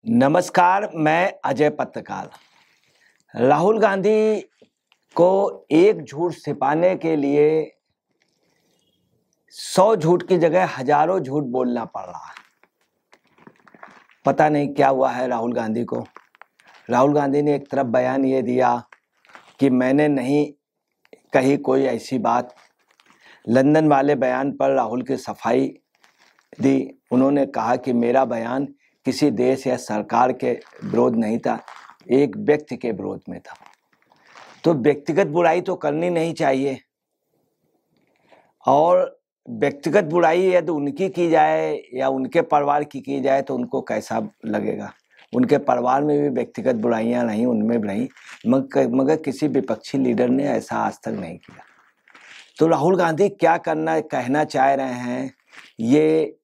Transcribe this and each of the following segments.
नमस्कार, मैं अजय पत्रकार। राहुल गांधी को एक झूठ छिपाने के लिए 100 झूठ की जगह हजारों झूठ बोलना पड़ रहा है। पता नहीं क्या हुआ है राहुल गांधी को। राहुल गांधी ने एक तरफ बयान ये दिया कि मैंने नहीं कही कोई ऐसी बात। लंदन वाले बयान पर राहुल की सफाई दी। उन्होंने कहा कि मेरा बयान किसी देश या सरकार के विरोध नहीं था, एक व्यक्ति के विरोध में था। तो व्यक्तिगत बुराई तो करनी नहीं चाहिए, और व्यक्तिगत बुराई यदि उनकी की जाए या उनके परिवार की जाए तो उनको कैसा लगेगा। उनके परिवार में भी व्यक्तिगत बुराइयां नहीं, उनमें भी नहीं, मगर किसी विपक्षी लीडर ने ऐसा आज तक नहीं किया। तो राहुल गांधी क्या कहना चाह रहे हैं, ये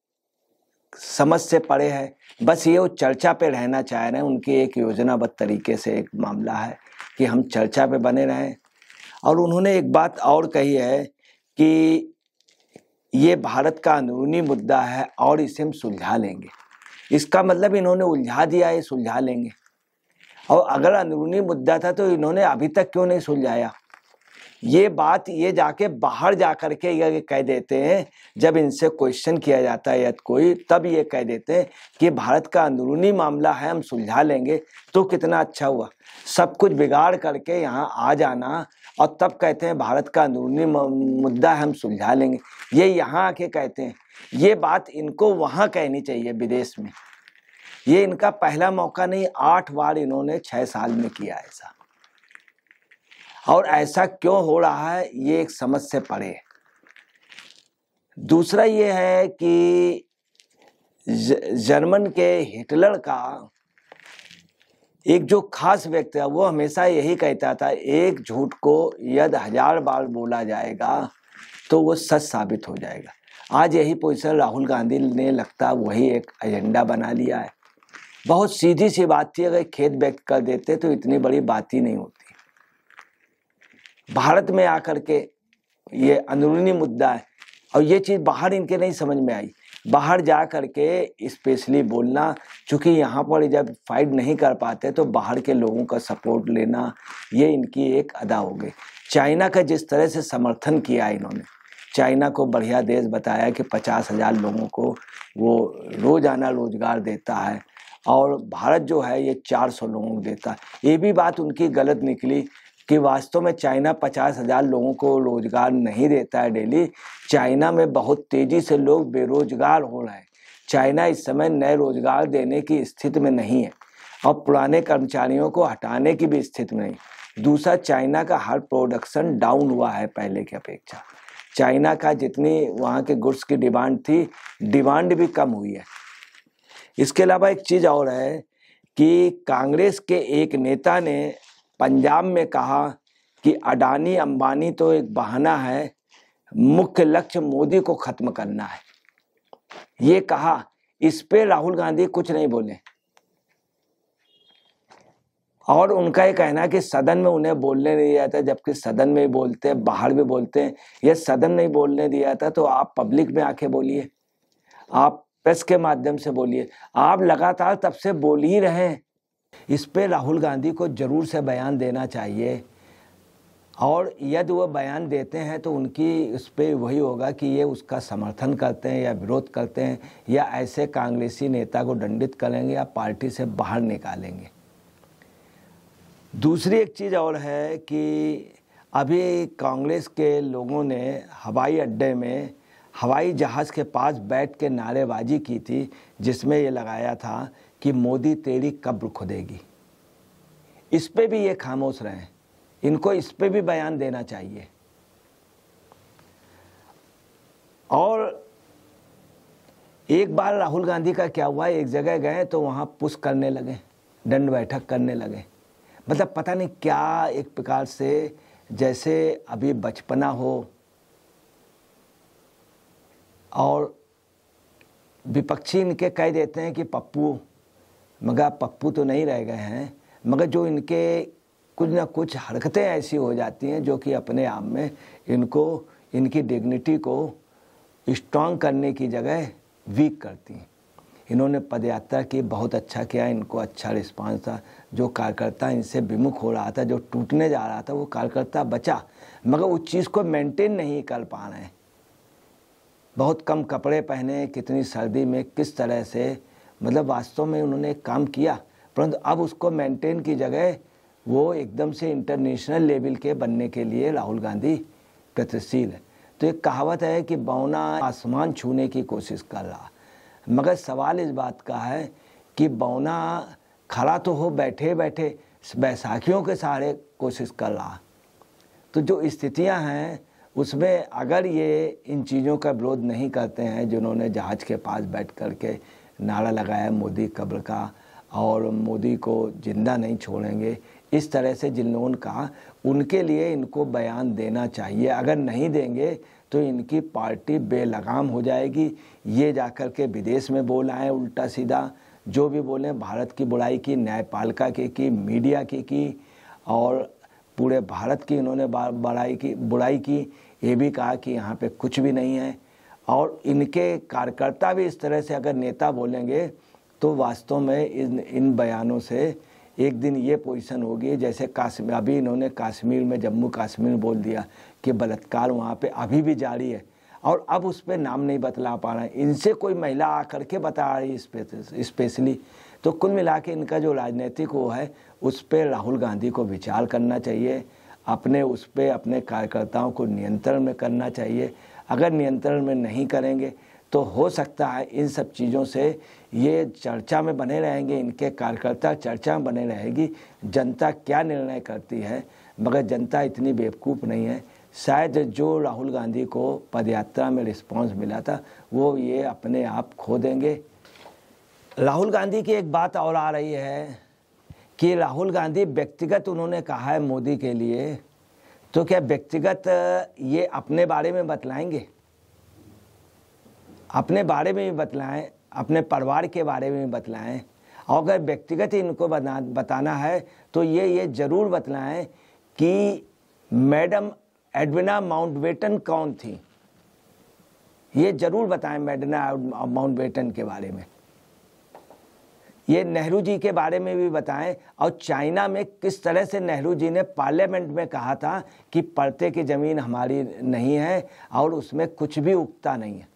समझ से परे है। बस ये वो चर्चा पे रहना चाह रहे हैं। उनकी एक योजनाबद्ध तरीके से एक मामला है कि हम चर्चा पे बने रहें। और उन्होंने एक बात और कही है कि ये भारत का अंदरूनी मुद्दा है और इसे हम सुलझा लेंगे। इसका मतलब इन्होंने उलझा दिया है, सुलझा लेंगे। और अगर अंदरूनी मुद्दा था तो इन्होंने अभी तक क्यों नहीं सुलझाया। ये बात ये जाके बाहर जा कर के ये कह देते हैं, जब इनसे क्वेश्चन किया जाता है या कोई, तब ये कह देते हैं कि भारत का अंदरूनी मामला है, हम सुलझा लेंगे। तो कितना अच्छा हुआ, सब कुछ बिगाड़ करके यहाँ आ जाना और तब कहते हैं भारत का अंदरूनी मुद्दा है, हम सुलझा लेंगे। ये यहाँ आके कहते हैं। ये बात इनको वहाँ कहनी चाहिए, विदेश में। ये इनका पहला मौका नहीं, 8 बार इन्होंने 6 साल में किया ऐसा। और ऐसा क्यों हो रहा है ये एक समझ से परे है। दूसरा ये है कि जर्मन के हिटलर का एक जो खास व्यक्ति है, वो हमेशा यही कहता था, एक झूठ को यदि 1000 बार बोला जाएगा तो वो सच साबित हो जाएगा। आज यही पोजीशन राहुल गांधी ने लगता वही एक एजेंडा बना लिया है। बहुत सीधी सी बात थी, अगर खेद व्यक्त कर देते तो इतनी बड़ी बात ही नहीं होती। भारत में आकर के ये अंदरूनी मुद्दा है और ये चीज़ बाहर इनके नहीं समझ में आई। बाहर जा कर के स्पेशली बोलना, चूँकि यहाँ पर जब फाइट नहीं कर पाते तो बाहर के लोगों का सपोर्ट लेना, ये इनकी एक अदा हो गई। चाइना का जिस तरह से समर्थन किया इन्होंने, चाइना को बढ़िया देश बताया कि 50,000 लोगों को वो रोज़ाना रोजगार देता है, और भारत जो है ये 400 लोगों को देता है। ये भी बात उनकी गलत निकली कि वास्तव में चाइना 50,000 लोगों को रोजगार नहीं देता है डेली। चाइना में बहुत तेजी से लोग बेरोजगार हो रहे हैं। चाइना इस समय नए रोजगार देने की स्थिति में नहीं है और पुराने कर्मचारियों को हटाने की भी स्थिति में नहीं। दूसरा, चाइना का हर प्रोडक्शन डाउन हुआ है पहले की अपेक्षा। चाइना का जितनी वहाँ के गुड्स की डिमांड थी, डिमांड भी कम हुई है। इसके अलावा एक चीज़ और है कि कांग्रेस के एक नेता ने पंजाब में कहा कि अडानी अंबानी तो एक बहाना है, मुख्य लक्ष्य मोदी को खत्म करना है। ये कहा, इस पे राहुल गांधी कुछ नहीं बोले। और उनका ये कहना है कि सदन में उन्हें बोलने नहीं दिया था, जबकि सदन में भी बोलते हैं, बाहर भी बोलते हैं। ये सदन नहीं बोलने दिया था तो आप पब्लिक में आके बोलिए, आप प्रेस के माध्यम से बोलिए। आप लगातार तब से बोल ही रहे हैं। इस पे राहुल गांधी को जरूर से बयान देना चाहिए, और यदि वो बयान देते हैं तो उनकी उस पर वही होगा कि ये उसका समर्थन करते हैं या विरोध करते हैं, या ऐसे कांग्रेसी नेता को दंडित करेंगे या पार्टी से बाहर निकालेंगे। दूसरी एक चीज़ और है कि अभी कांग्रेस के लोगों ने हवाई अड्डे में हवाई जहाज़ के पास बैठ के नारेबाजी की थी, जिसमें ये लगाया था कि मोदी तेरी कब्र खुदेगी। इस पे भी ये खामोश रहे। इनको इस पे भी बयान देना चाहिए। और एक बार राहुल गांधी का क्या हुआ, एक जगह गए तो वहाँ पुश करने लगे, दंड बैठक करने लगे। मतलब पता नहीं क्या, एक प्रकार से जैसे अभी बचपना हो। और विपक्षी इनके कह देते हैं कि पप्पू, मगर पप्पू तो नहीं रह गए हैं, मगर जो इनके कुछ ना कुछ हरकतें ऐसी हो जाती हैं जो कि अपने आप में इनको, इनकी डिग्निटी को स्ट्रांग करने की जगह वीक करती हैं। इन्होंने पदयात्रा की, बहुत अच्छा किया, इनको अच्छा रिस्पांस था। जो कार्यकर्ता इनसे विमुख हो रहा था, जो टूटने जा रहा था, वो कार्यकर्ता बचा, मगर उस चीज़ को मेंटेन नहीं कर पा रहे हैं। बहुत कम कपड़े पहने, कितनी सर्दी में, किस तरह से, मतलब वास्तव में उन्होंने काम किया, परंतु अब उसको मेंटेन की जगह वो एकदम से इंटरनेशनल लेवल के बनने के लिए राहुल गांधी गतिशील है। तो एक कहावत है कि बौना आसमान छूने की कोशिश कर रहा, मगर सवाल इस बात का है कि बौना खड़ा तो हो बैठे बैठे बैसाखियों के सहारे कोशिश कर रहा। तो जो स्थितियां हैं उसमें अगर ये इन चीज़ों का विरोध नहीं करते हैं, जिन्होंने जहाज़ के पास बैठ कर के नारा लगाया मोदी कब्र का और मोदी को जिंदा नहीं छोड़ेंगे, इस तरह से जिन लोगों ने कहा, उनके लिए इनको बयान देना चाहिए। अगर नहीं देंगे तो इनकी पार्टी बेलगाम हो जाएगी। ये जाकर के विदेश में बोल आए उल्टा सीधा, जो भी बोले भारत की बुराई की, न्यायपालिका की, मीडिया की और पूरे भारत की इन्होंने बुराई की। ये भी कहा कि यहाँ पे कुछ भी नहीं है। और इनके कार्यकर्ता भी इस तरह से अगर नेता बोलेंगे तो वास्तव में इन बयानों से एक दिन ये पोजीशन होगी जैसे कश्मीर, अभी इन्होंने कश्मीर में, जम्मू कश्मीर बोल दिया कि बलात्कार वहाँ पे अभी भी जारी है और अब उस पर नाम नहीं बतला पा रहे हैं। इनसे कोई महिला आकर के बता रही है स्पेशली। तो कुल मिला के इनका जो राजनीतिक वो है उस पर राहुल गांधी को विचार करना चाहिए, अपने उस पर अपने कार्यकर्ताओं को नियंत्रण में करना चाहिए। अगर नियंत्रण में नहीं करेंगे तो हो सकता है इन सब चीज़ों से ये चर्चा में बने रहेंगे, इनके कार्यकर्ता चर्चा में बने रहेगी। जनता क्या निर्णय करती है, मगर जनता इतनी बेवकूफ़ नहीं है। शायद जो राहुल गांधी को पदयात्रा में रिस्पांस मिला था वो ये अपने आप खो देंगे। राहुल गांधी की एक बात और आ रही है कि राहुल गांधी व्यक्तिगत उन्होंने कहा है मोदी के लिए, तो क्या व्यक्तिगत ये अपने बारे में बतलाएंगे? अपने बारे में भी बतलाएं, अपने परिवार के बारे में भी बतलाएं। और अगर व्यक्तिगत इनको बताना है तो ये ज़रूर बतलाएं कि मैडम एडविना माउंटबेटन कौन थी। ये ज़रूर बताएं एडविना माउंटबेटन के बारे में। ये नेहरू जी के बारे में भी बताएं और चाइना में किस तरह से नेहरू जी ने पार्लियामेंट में कहा था कि परते की ज़मीन हमारी नहीं है और उसमें कुछ भी उगता नहीं है।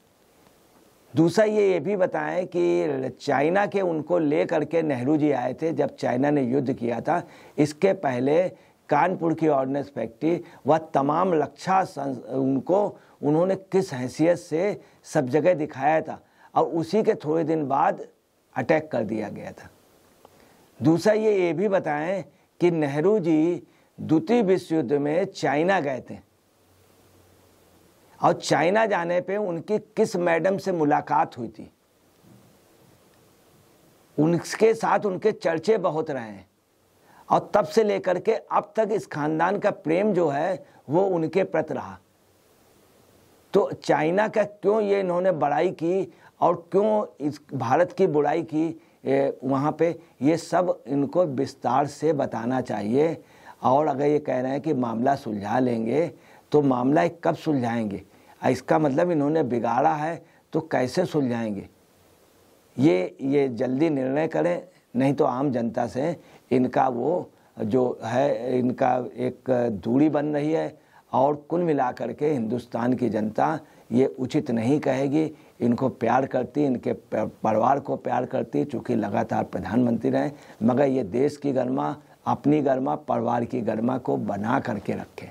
दूसरा ये भी बताएं कि चाइना के उनको ले करके नेहरू जी आए थे जब चाइना ने युद्ध किया था। इसके पहले कानपुर की ऑर्डिनेंस फैक्ट्री व तमाम रक्षा उनको उन्होंने किस हैसियत से सब जगह दिखाया था और उसी के थोड़े दिन बाद अटैक कर दिया गया था। दूसरा ये भी बताएं कि नेहरू जी द्वितीय विश्व युद्ध में चाइना गए थे और चाइना जाने पे उनकी किस मैडम से मुलाकात हुई थी, उनके साथ उनके चर्चे बहुत रहे हैं और तब से लेकर के अब तक इस खानदान का प्रेम जो है वो उनके प्रति रहा। तो चाइना का क्यों ये इन्होंने बड़ाई की और क्यों इस भारत की बुराई की वहाँ पे, ये सब इनको विस्तार से बताना चाहिए। और अगर ये कह रहे हैं कि मामला सुलझा लेंगे तो मामला कब सुलझाएंगे? इसका मतलब इन्होंने बिगाड़ा है तो कैसे सुलझाएंगे? ये जल्दी निर्णय करें, नहीं तो आम जनता से इनका वो जो है इनका एक दूरी बन रही है। और कुल मिलाकर के हिंदुस्तान की जनता ये उचित नहीं कहेगी, इनको प्यार करती, इनके परिवार को प्यार करती, चूँकि लगातार प्रधानमंत्री रहे, मगर ये देश की गरिमा, अपनी गरिमा, परिवार की गरिमा को बना करके रखें।